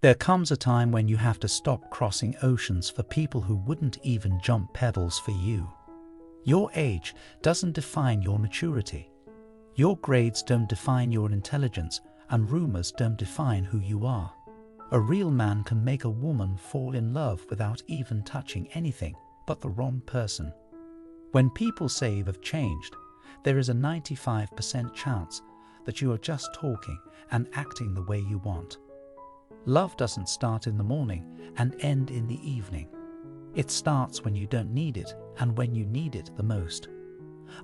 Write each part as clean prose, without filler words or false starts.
There comes a time when you have to stop crossing oceans for people who wouldn't even jump pebbles for you. Your age doesn't define your maturity. Your grades don't define your intelligence, and rumors don't define who you are. A real man can make a woman fall in love without even touching anything but the wrong person. When people say you've changed, there is a 95% chance that you are just talking and acting the way you want. Love doesn't start in the morning and end in the evening. It starts when you don't need it and when you need it the most.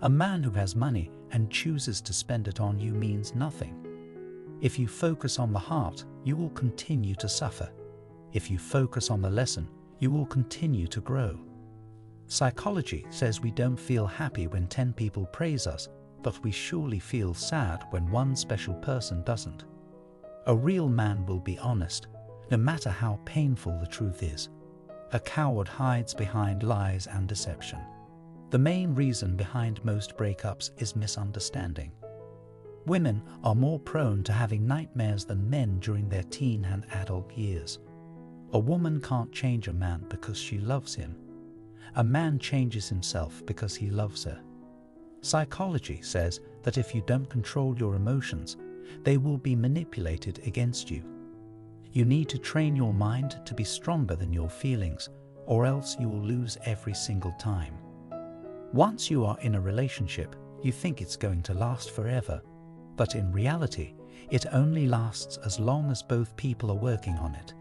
A man who has money and chooses to spend it on you means nothing. If you focus on the heart, you will continue to suffer. If you focus on the lesson, you will continue to grow. Psychology says we don't feel happy when 10 people praise us, but we surely feel sad when one special person doesn't. A real man will be honest, no matter how painful the truth is. A coward hides behind lies and deception. The main reason behind most breakups is misunderstanding. Women are more prone to having nightmares than men during their teen and adult years. A woman can't change a man because she loves him. A man changes himself because he loves her. Psychology says that if you don't control your emotions, they will be manipulated against you. You need to train your mind to be stronger than your feelings, or else you will lose every single time. Once you are in a relationship, you think it's going to last forever, but in reality, it only lasts as long as both people are working on it.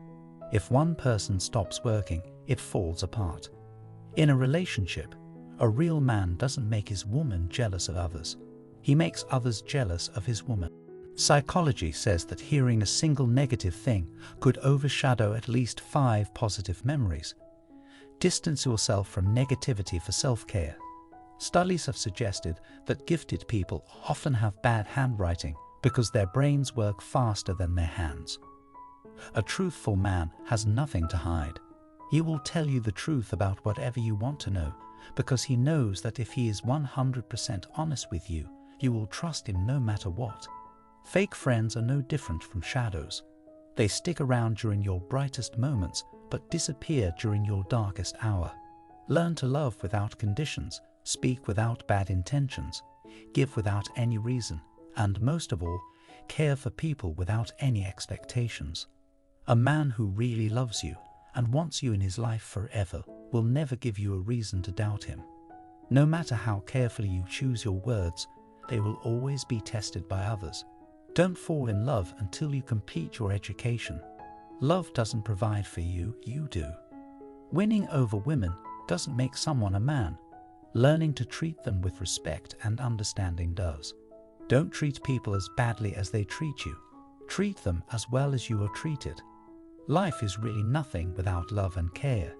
If one person stops working, it falls apart. In a relationship, a real man doesn't make his woman jealous of others. He makes others jealous of his woman. Psychology says that hearing a single negative thing could overshadow at least 5 positive memories. Distance yourself from negativity for self-care. Studies have suggested that gifted people often have bad handwriting because their brains work faster than their hands. A truthful man has nothing to hide. He will tell you the truth about whatever you want to know, because he knows that if he is 100% honest with you, you will trust him no matter what. Fake friends are no different from shadows. They stick around during your brightest moments, but disappear during your darkest hour. Learn to love without conditions, speak without bad intentions, give without any reason, and most of all, care for people without any expectations. A man who really loves you and wants you in his life forever will never give you a reason to doubt him. No matter how carefully you choose your words, they will always be tested by others. Don't fall in love until you complete your education. Love doesn't provide for you, you do. Winning over women doesn't make someone a man. Learning to treat them with respect and understanding does. Don't treat people as badly as they treat you. Treat them as well as you are treated. Life is really nothing without love and care.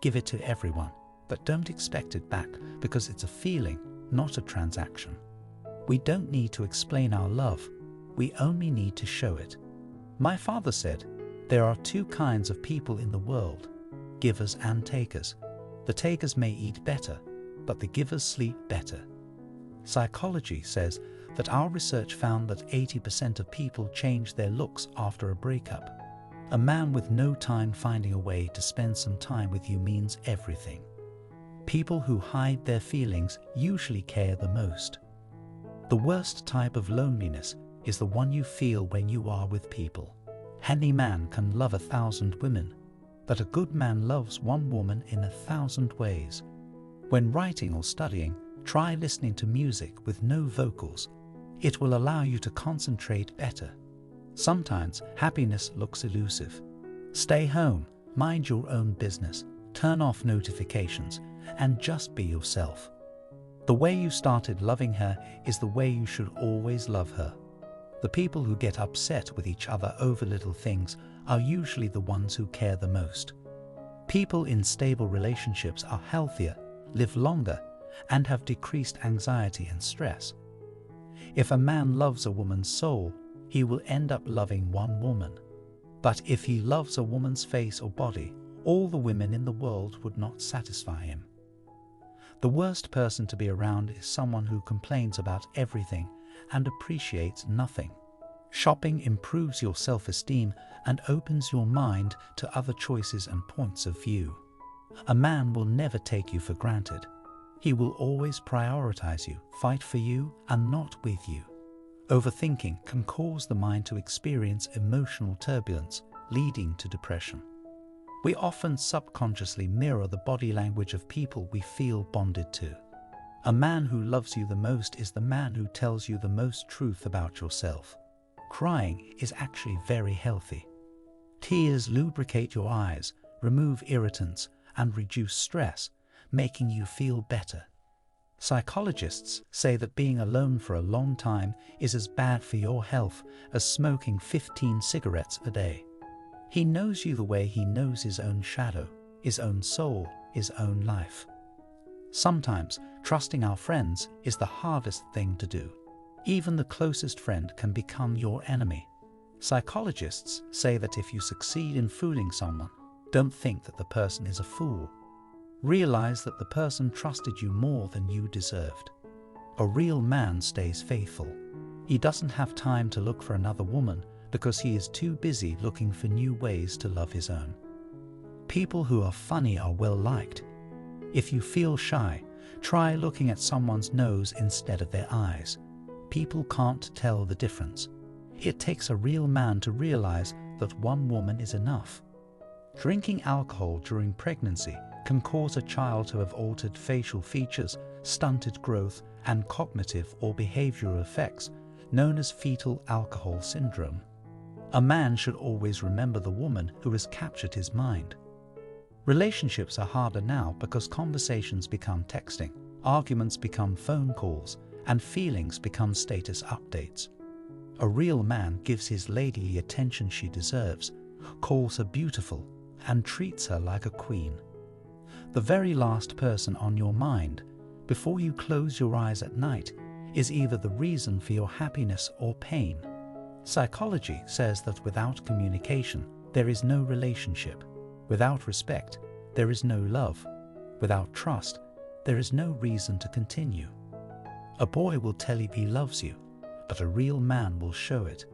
Give it to everyone, but don't expect it back because it's a feeling, not a transaction. We don't need to explain our love. We only need to show it. My father said, there are 2 kinds of people in the world, givers and takers. The takers may eat better, but the givers sleep better. Psychology says that our research found that 80% of people change their looks after a breakup. A man with no time finding a way to spend some time with you means everything. People who hide their feelings usually care the most. The worst type of loneliness is the one you feel when you are with people. Any man can love 1,000 women, but a good man loves one woman in 1,000 ways. When writing or studying, try listening to music with no vocals. It will allow you to concentrate better. Sometimes happiness looks elusive. Stay home, mind your own business, turn off notifications, and just be yourself. The way you started loving her is the way you should always love her. The people who get upset with each other over little things are usually the ones who care the most. People in stable relationships are healthier, live longer, and have decreased anxiety and stress. If a man loves a woman's soul, he will end up loving one woman. But if he loves a woman's face or body, all the women in the world would not satisfy him. The worst person to be around is someone who complains about everything and appreciates nothing. Shopping improves your self-esteem and opens your mind to other choices and points of view. A man will never take you for granted. He will always prioritize you, fight for you, and not with you. Overthinking can cause the mind to experience emotional turbulence, leading to depression. We often subconsciously mirror the body language of people we feel bonded to. A man who loves you the most is the man who tells you the most truth about yourself. Crying is actually very healthy. Tears lubricate your eyes, remove irritants, and reduce stress, making you feel better. Psychologists say that being alone for a long time is as bad for your health as smoking 15 cigarettes a day. He knows you the way he knows his own shadow, his own soul, his own life. Sometimes, trusting our friends is the hardest thing to do. Even the closest friend can become your enemy. Psychologists say that if you succeed in fooling someone, don't think that the person is a fool. Realize that the person trusted you more than you deserved. A real man stays faithful. He doesn't have time to look for another woman because he is too busy looking for new ways to love his own. People who are funny are well liked. If you feel shy, try looking at someone's nose instead of their eyes. People can't tell the difference. It takes a real man to realize that one woman is enough. Drinking alcohol during pregnancy can cause a child to have altered facial features, stunted growth, and cognitive or behavioral effects, known as fetal alcohol syndrome. A man should always remember the woman who has captured his mind. Relationships are harder now because conversations become texting, arguments become phone calls, and feelings become status updates. A real man gives his lady the attention she deserves, calls her beautiful, and treats her like a queen. The very last person on your mind, before you close your eyes at night, is either the reason for your happiness or pain. Psychology says that without communication, there is no relationship. Without respect, there is no love. Without trust, there is no reason to continue. A boy will tell you he loves you, but a real man will show it.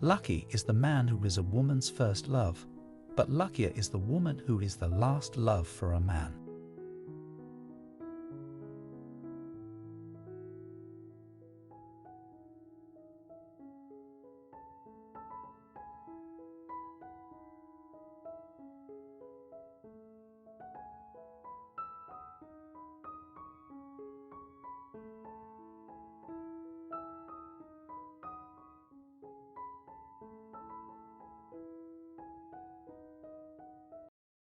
Lucky is the man who is a woman's first love, but luckier is the woman who is the last love for a man.